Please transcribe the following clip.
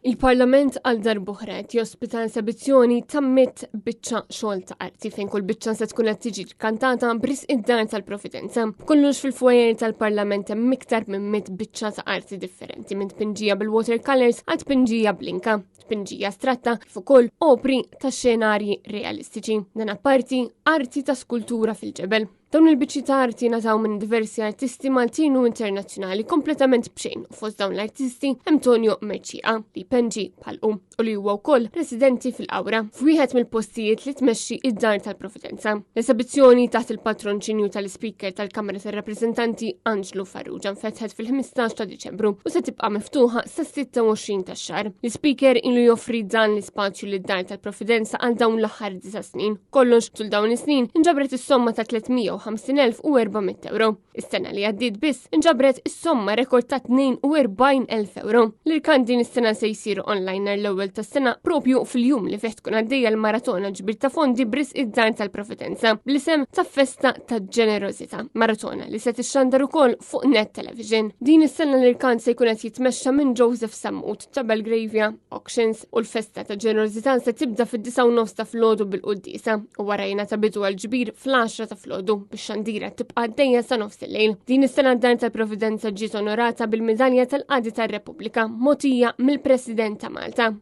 Il-Parlament għal darbohra jospita esebizzjoni ta' 100 biċċa xogħol ta' arti fejn kull biċċa se tkun qed tiġi kantata bris id-dar tal-Providenza. Kollox fil-fwajer tal-Parlament hemm iktar minn 100 biċċa ta' arti differenti minn tpinġija bil-watercolors għal tpinġija blinka, tpinġija stratta kif ukoll opri ta' xenarji realistiċi. Dan apparti arti ta' skultura fil-ġebel. Dawn il-biċċi ta' arti nataw minn diversi artisti Maltin u internazzjonali kompletament bxejn u fost dawn l-artisti Antonio Mercia li penġi bħalqu u li huwa wkoll residenti fil-Awra f'wieħed mill-postijiet li tmexxi id-Dar tal-Providenza. L-esebizzjoni taħt il-patronċinju tal-Speaker tal-Kamra tar-Rappreżentanti Angelo Farrugia nfetħet fil-15 ta' Diċembru u se tibqa' miftuħa sa 26 tax-xahar. L-Speaker ilu joffri dan l-ispazju lid-Dar tal-Providenza għal dawn l-aħħar 9 snin. Kollox tul dawn is-snin inġabret is-somma ta' 350,400 euro. Is-sena li għaddiet biss inġabret is-somma rekord ta' 42,000 euro. L-irkan din is-sena se jsiru online l-ewwel tas-sena propju fil-jum li fih tkun għaddejja l-maratona ġbir ta' fondi bris id-Dar tal-Providenza bl-isem ta' Festa ta' Ġenerosità, maratona li se tixxandar ukoll fuq Net Television. Din is-sena l-irkan se jkun qed jitmexxa minn Joseph Sammut ta' Belgravia Auctions u l-Festa ta' Ġenerosità se tibda fid-9:30 ta' filgħodu bil-Qudiesa u warajna ta' bidu għall-ġbir fl-10 ta' filgħodu bix-xandira tibqa' għaddejja sa nofs il-lejl. Din is-sena d-Dar tal-Providenza ġiet onorata bil-Medalja tal-Qadi tar-Repubblika mogħtija mill-President ta' Malta.